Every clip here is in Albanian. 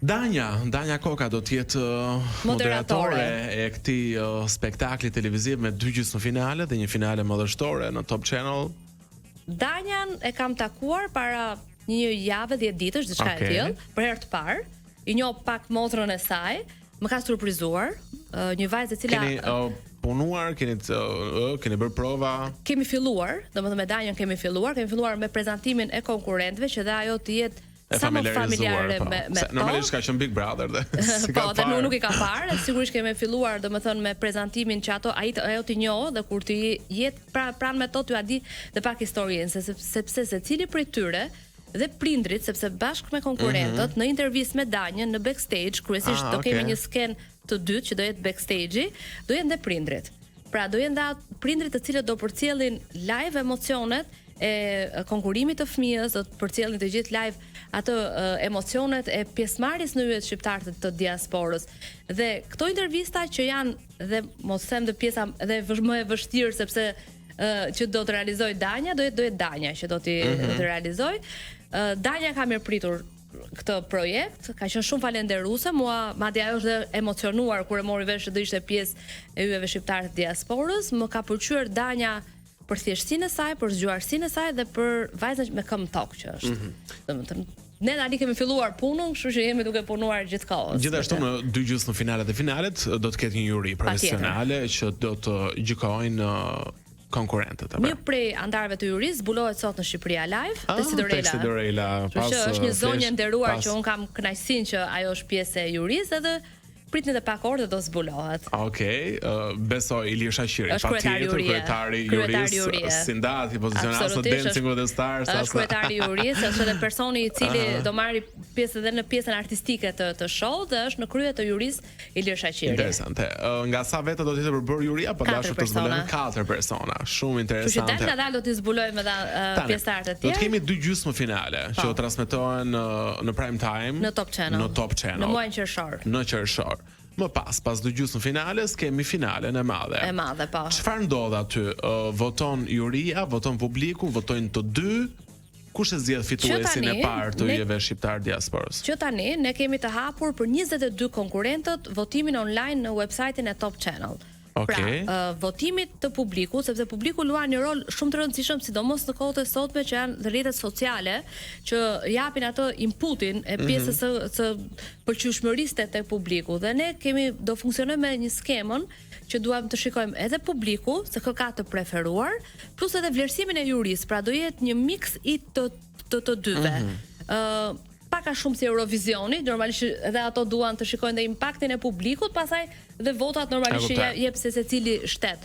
Danja Koka do të jetë moderatore e këtij spektakli televiziv me 2 gjysmëfinale dhe një finale madhështore në Top Channel. Danjan e kam takuar para një jave 10 ditësh, diçka e tillë, për herë të parë. I njoh pak motrën e saj, më ka surprizuar, një vajzë e cila punuar, keni bërë prova? Kemi filluar, domethënë me Danjën kemi filluar me prezantimin e konkurrentëve që dhe ajo të jetë sa më familjare me normalisht ka qenë Big Brother dhe po, dhe nuk i ka parë, sigurisht kemi filluar domethënë me prezantimin që ajo të njohë dhe kur të jetë pranë me to t'ju a di dhe pak historinë, sepse secili prej tyre dhe prindrit, sepse bashkë me konkurrentët në intervistë me Danjën në backstage, kryesisht do kemi një skenë të dytë që do jetë backstage-i, do jenë dhe prindrit. Pra do jenë dhe prindrit të cilët do përcjellin live emocionet e konkurimit të fëmijës, do të përcjellin të gjithë live ato emocionet e pjesëmarrjes në yjet shqiptar të diasporës. Dhe këto intervista që janë dhe mos them dhe pjesa dhe më e vështirë sepse që do të realizoj Danja, do jetë Danja që do të realizoj. Danja ka mirëpritur këtë projekt, ka qenë shumë falenderuese, madje ajo është dhe emocionuar kur e mori vesh se do ishte pjesë e yjeve shqiptar të diasporës. Më ka pëlqyer Danja për thjeshtësinë e saj, për zgjuarsinë e saj dhe për vajzën me këmbë tokë që është. Domethënë ne tani kemi filluar punën, kështu që jemi duke punuar gjithkohës. Gjithashtu në 2 gjysmëfinalet e finalet do të ketë një juri profesionale që do të gjykojnë konkurrentët. Një prej antarëve të jurisë zbulohet sot në Shqipëria Live, Tessidorela. Është një zonjë e nderuar që un kam kënaqësinë që ajo është pjesë e jurisë edhe pritni edhe pak orë dhe do zbulohet. Okej, besoj Ilir Shaqiri, patjetër kryetari jurisë, si ndahet i pozicionat në Dancing with the Stars. Është kryetari jurisë, është edhe personi i cili do marrë pjesë edhe në pjesën artistike të show dhe është në krye të jurisë Ilir Shaqiri. Interesante. Nga sa vete do të jetë përbërë juria, po dashur të zbulojnë 4 persona. Shumë interesante. Kështu që dalë do t'i zbulojmë edhe pjesëtarët e tjerë. Do të kemi 2 gjysmëfinale që do transmetohen në prime time në Top Channel. Në muajin qershor. Më pas 2 gjysmëfinales kemi finalen e madhe. Po. Çfarë ndodh aty? Voton juria, voton publiku, votojnë të dy. Kush e zgjedh fituesin e parë të yjeve shqiptar diasporës? Që tani ne kemi të hapur për 22 konkurrentët votimin online në website-in e Top Channel. Pra, votimit të publikut, sepse publiku luan një rol shumë të rëndësishëm, sidomos në kohët e sotme që janë dhe rrjetet sociale, që japin atë inputin e pjesës së përqyeshmërisë te publiku. Dhe ne do funksionojmë me një skemën që duam të shikojmë edhe publiku, se kë ka të preferuar, plus edhe vlerësimin e jurisë, pra do jetë një mix i të dyve. Paka shumë si Eurovisioni, normalisht edhe ato duan të shikojnë dhe impaktin e publikut, pastaj dhe votat normalisht jep se secili shtet.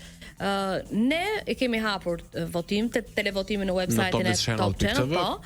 Ne e kemi hapur votim, televotimin në website-in e Top Channel,